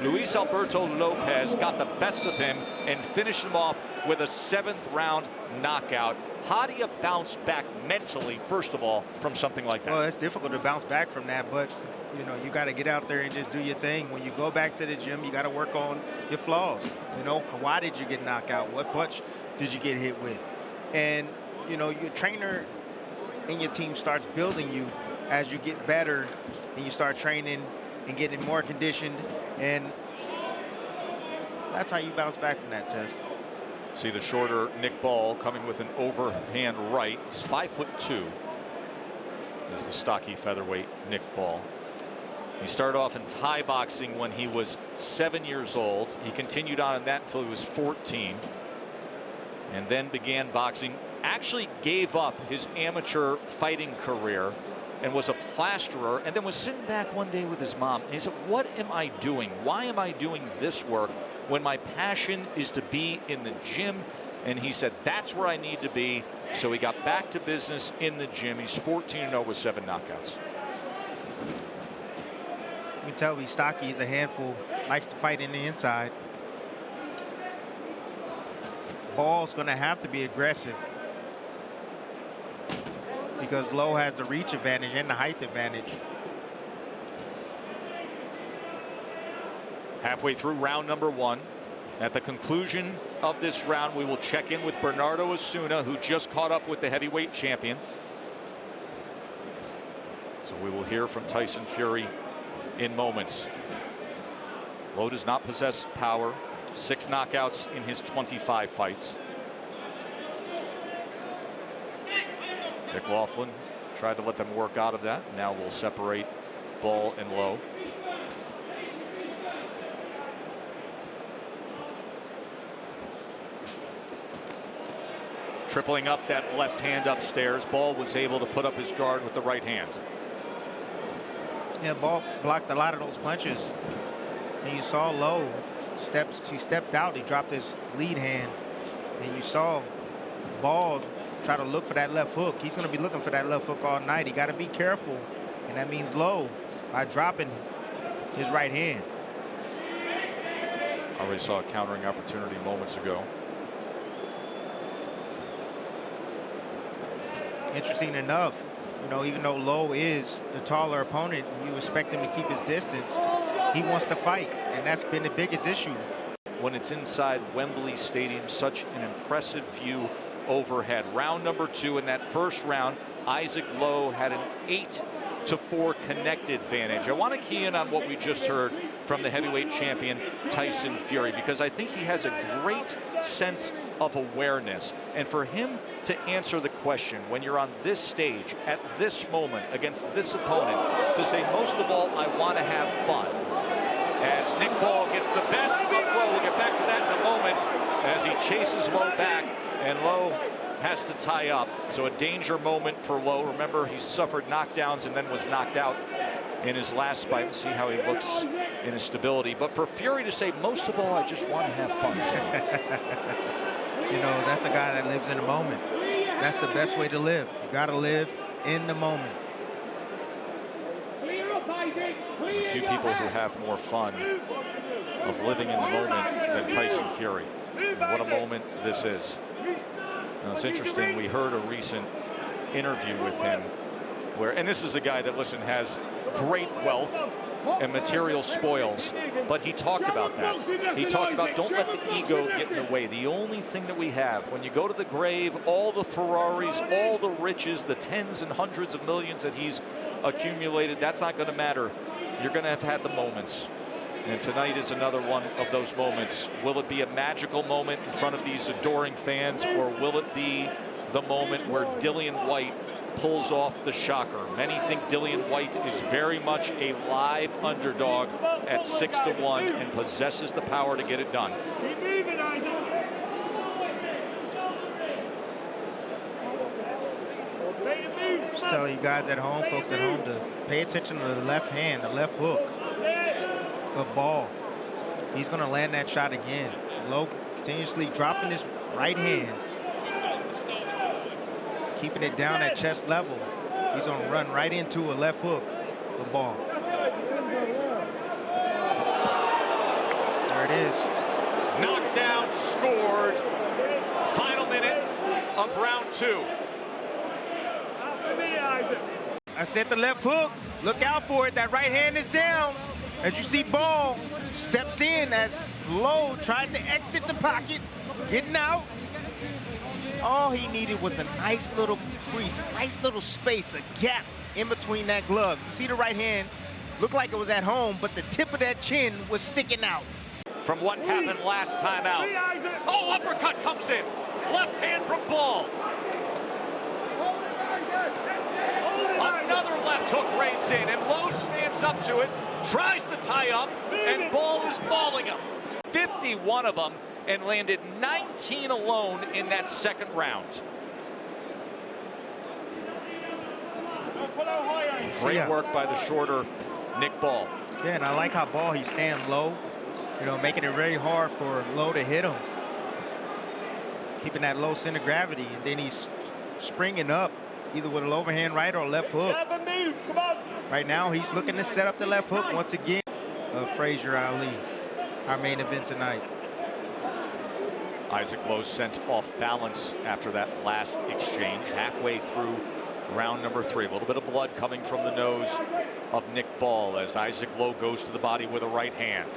Luis Alberto Lopez got the best of him and finished him off with a 7th round knockout. How do you bounce back mentally, first of all, from something like that? Well, it's difficult to bounce back from that, but you know, you got to get out there and just do your thing. When you go back to the gym, you got to work on your flaws. You know, why did you get knocked out? What punch did you get hit with? And you know, your trainer and your team starts building you as you get better and you start training and getting more conditioned, and that's how you bounce back from that test. See the shorter Nick Ball coming with an overhand right. He's 5'2". Is the stocky featherweight Nick Ball. He started off in Thai boxing when he was 7 years old. He continued on in that until he was 14, and then began boxing. Actually gave up his amateur fighting career and was a plasterer, and then was sitting back one day with his mom and he said, what am I doing? Why am I doing this work when my passion is to be in the gym? And he said, that's where I need to be. So he got back to business in the gym. He's 14-0 with 7 knockouts. You can tell he's stocky, he's a handful, likes to fight in the inside. Ball's gonna have to be aggressive, because Lowe has the reach advantage and the height advantage. Halfway through round number 1. At the conclusion of this round, we will check in with Bernardo Osuna, who just caught up with the heavyweight champion. So we will hear from Tyson Fury in moments. Lowe does not possess power. 6 knockouts in his 25 fights. McLaughlin tried to let them work out of that. Now we'll separate Ball and Lowe. Tripling up that left hand upstairs. Ball was able to put up his guard with the right hand. Yeah, Ball blocked a lot of those punches. And you saw Lowe he stepped out, he dropped his lead hand. And you saw Ball try to look for that left hook. He's going to be looking for that left hook all night. He got to be careful, and that means Lowe by dropping his right hand. Already saw a countering opportunity moments ago. Interesting enough, you know, even though Lowe is the taller opponent, you expect him to keep his distance. He wants to fight, and that's been the biggest issue. When it's inside Wembley Stadium, such an impressive view overhead. Round number 2. In that first round, Isaac Lowe had an 8-4 connected advantage. I want to key in on what we just heard from the heavyweight champion Tyson Fury, because I think he has a great sense of awareness. And for him to answer the question when you're on this stage at this moment against this opponent, to say most of all, I want to have fun. As Nick Ball gets the best of Lowe, we'll get back to that in a moment, as he chases Lowe back, and Lowe has to tie up. So a danger moment for Lowe. Remember, he suffered knockdowns and then was knocked out in his last fight. We'll see how he looks in his stability. But for Fury to say, most of all, I just want to have fun today. You know, that's a guy that lives in the moment. That's the best way to live. You got to live in the moment. A few people who have more fun of living in the moment than Tyson Fury. And what a moment this is. Now, it's interesting, we heard a recent interview with him where, and this is a guy that, listen, has great wealth and material spoils, but he talked about that. He talked about, don't let the ego get in the way. The only thing that we have, when you go to the grave, all the Ferraris, all the riches, the tens and hundreds of millions that he's accumulated, that's not going to matter. You're going to have had the moments. And tonight is another one of those moments. Will it be a magical moment in front of these adoring fans, or will it be the moment where Dillian White pulls off the shocker? Many think Dillian White is very much a live underdog at 6-1 and possesses the power to get it done. Just tell you guys at home, folks at home, to pay attention to the left hand, the left hook of Ball. He's going to land that shot again. Lowe continuously dropping his right hand, keeping it down at chest level. He's going to run right into a left hook of Ball. it is. Knockdown scored. Final minute of round 2. I said the left hook. Look out for it. That right hand is down. As you see, Ball steps in as Lowe tried to exit the pocket, getting out. All he needed was a nice little crease, a nice little space, a gap in between that glove. You see the right hand, looked like it was at home, but the tip of that chin was sticking out. From what happened last time out. Oh, uppercut comes in. Left hand from Ball. Another left hook rains in, and Lowe stands up to it, tries to tie up, and Ball is mauling him. 51 of them, and landed 19 alone in that second round. Great work by the shorter Nick Ball. Yeah, and I like how Ball, he's staying low, you know, making it very hard for Lowe to hit him. Keeping that low center of gravity, and then he's springing up either with an overhand right or a left hook. Right now, he's looking to set up the left hook once again. Frazier Ali, our main event tonight. Isaac Lowe sent off balance after that last exchange. Halfway through round number 3. A little bit of blood coming from the nose of Nick Ball as Isaac Lowe goes to the body with a right hand.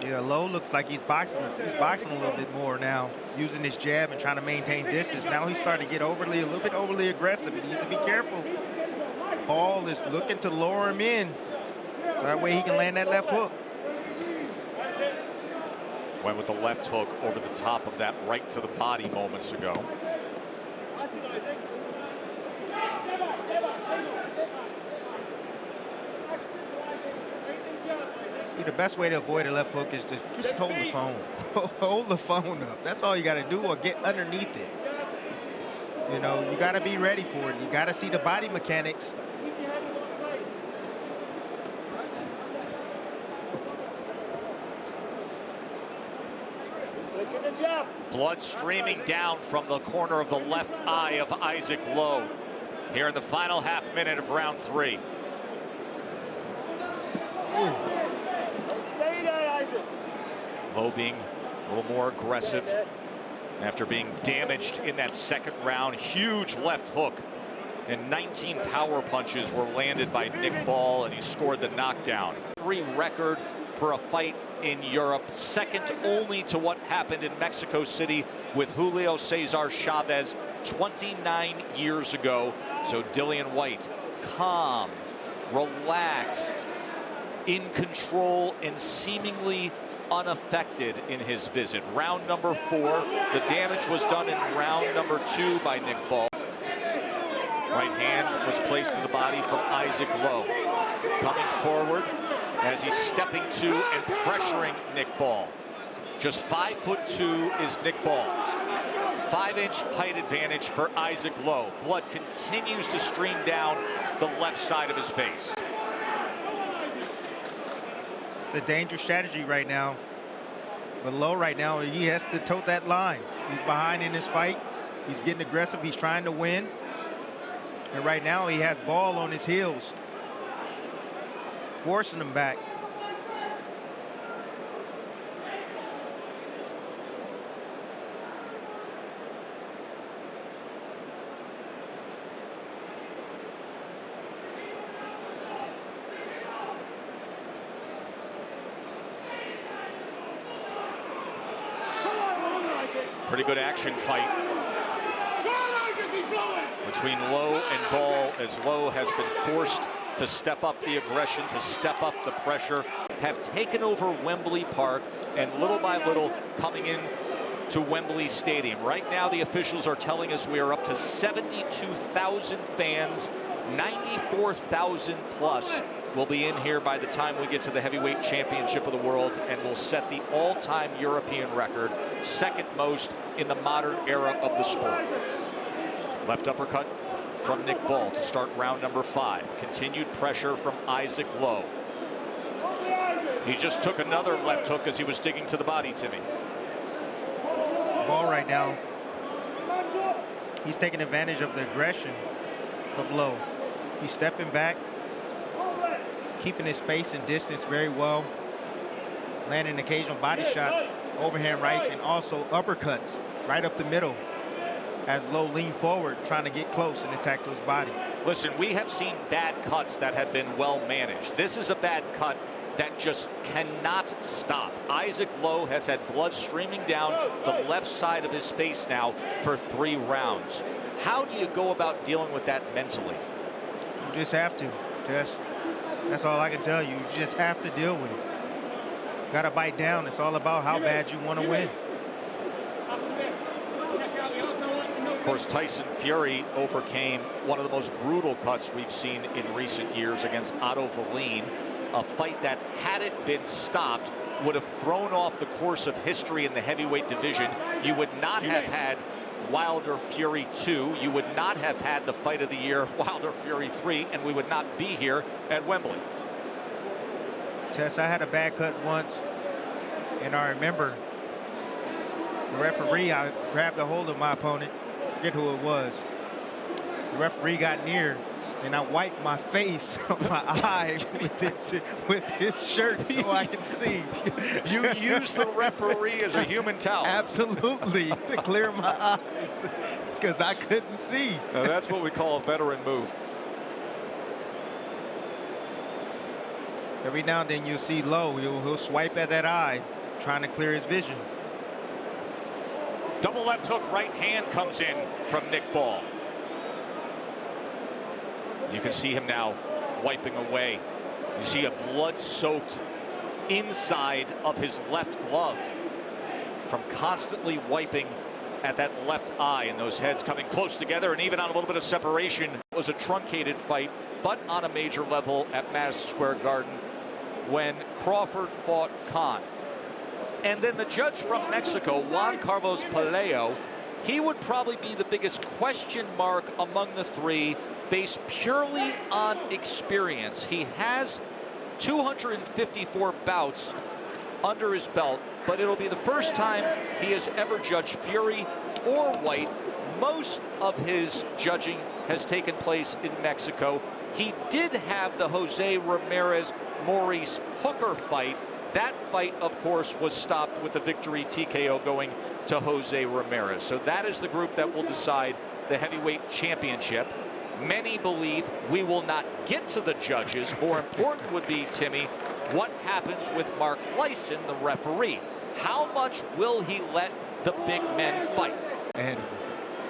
Yeah, Lowe looks like he's boxing. He's boxing a little bit more now, using his jab and trying to maintain distance. Now he's starting to get a little bit overly aggressive. He needs to be careful. Ball is looking to lower him in. So that way he can land that left hook. Went with the left hook over the top of that right to the body moments ago. The best way to avoid a left hook is to just hold the phone. Hold the phone up. That's all you got to do, or get underneath it. You know, you got to be ready for it. You got to see the body mechanics. Blood streaming down from the corner of the left eye of Isaac Lowe here in the final half minute of round 3. Ooh. Stay there, Isaac. Lowe being a little more aggressive after being damaged in that second round. Huge left hook, and 19 power punches were landed by Nick Ball, and he scored the knockdown. 3 record for a fight in Europe, second only to what happened in Mexico City with Julio Cesar Chavez 29 years ago. So Dillian Whyte, calm, relaxed, in control, and seemingly unaffected in his visit. Round number 4, the damage was done in round number 2 by Nick Ball. Right hand was placed to the body from Isaac Lowe. Coming forward as he's stepping to and pressuring Nick Ball. Just 5'2" is Nick Ball. 5-inch height advantage for Isaac Lowe. Blood continues to stream down the left side of his face. It's a dangerous strategy right now. But Lowe right now, he has to toe that line. He's behind in his fight. He's getting aggressive. He's trying to win. And right now he has Ball on his heels, forcing him back. Pretty good action fight between Lowe and Ball, as Lowe has been forced to step up the aggression, to step up the pressure, have taken over Wembley Park, and little by little coming in to Wembley Stadium. Right now the officials are telling us we are up to 72,000 fans, 94,000 plus will be in here by the time we get to the heavyweight championship of the world, and will set the all-time European record, second most in the modern era of the sport. Left uppercut from Nick Ball to start round number 5. Continued pressure from Isaac Lowe. He just took another left hook as he was digging to the body, Timmy. Ball right now, he's taking advantage of the aggression of Lowe. He's stepping back, keeping his space and distance very well, landing an occasional body shot, overhand rights, and also uppercuts right up the middle as Lowe leaned forward, trying to get close and attack to his body. Listen, we have seen bad cuts that have been well managed. This is a bad cut that just cannot stop. Isaac Lowe has had blood streaming down the left side of his face now for 3 rounds. How do you go about dealing with that mentally? You just have to, Tess. That's all I can tell you. You just have to deal with it. Got to bite down. It's all about how bad you want to win. Of course, Tyson Fury overcame one of the most brutal cuts we've seen in recent years against Otto Wallin. A fight that, had it been stopped, would have thrown off the course of history in the heavyweight division. You would not have had Wilder Fury 2. You would not have had the fight of the year, Wilder Fury 3, and we would not be here at Wembley. Tess, I had a bad cut once, and I remember the referee, I grabbed a hold of my opponent, forget who it was. The referee got near, and I wiped my face on my eye with his shirt so I can see. You use the referee as a human towel. Absolutely, to clear my eyes, because I couldn't see. Now that's what we call a veteran move. Every now and then you see Lowe, he'll swipe at that eye, trying to clear his vision. Double left hook, right hand comes in from Nick Ball. You can see him now wiping away. You see a blood-soaked inside of his left glove from constantly wiping at that left eye, and those heads coming close together and even on a little bit of separation. It was a truncated fight, but on a major level at Madison Square Garden when Crawford fought Khan. And then the judge from Mexico, Juan Carlos Pelayo, he would probably be the biggest question mark among the 3, based purely on experience. He has 254 bouts under his belt, but it'll be the first time he has ever judged Fury or White. Most of his judging has taken place in Mexico. He did have the Jose Ramirez Maurice Hooker fight. That fight, of course, was stopped with the victory TKO going to Jose Ramirez. So that is the group that will decide the heavyweight championship. Many believe we will not get to the judges. More important would be, Timmy, what happens with Mark Lyson, the referee? How much will he let the big men fight?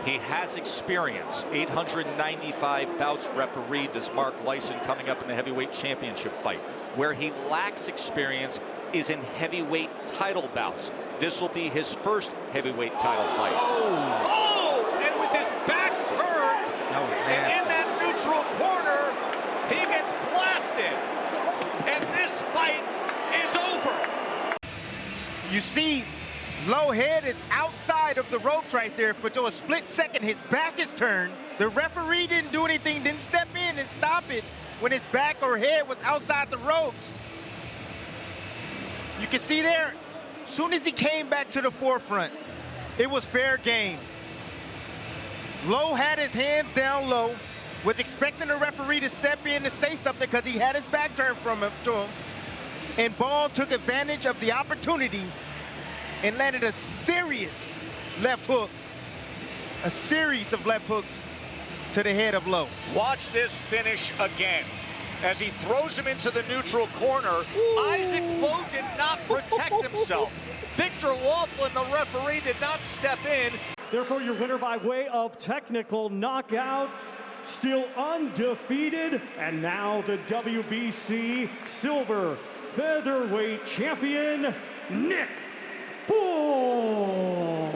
He has experience. 895 bouts refereed does Mark Lyson coming up in the heavyweight championship fight. Where he lacks experience is in heavyweight title bouts. This will be his first heavyweight title fight. Oh! And with his back turned, and in that neutral corner, he gets blasted. And this fight is over. You see, Lowe head is outside of the ropes right there. For a split second, his back is turned. The referee didn't do anything, didn't step in and stop it when his back or head was outside the ropes. You can see there, as soon as he came back to the forefront, it was fair game. Lowe had his hands down low, was expecting the referee to step in to say something because he had his back turned to him. And Ball took advantage of the opportunity and landed a serious left hook, a series of left hooks to the head of Lowe. Watch this finish again. As he throws him into the neutral corner, Isaac Lowe did not protect himself. Victor Laughlin, the referee, did not step in. Therefore, your winner by way of technical knockout, still undefeated, and now the WBC silver featherweight champion, Nick Ball.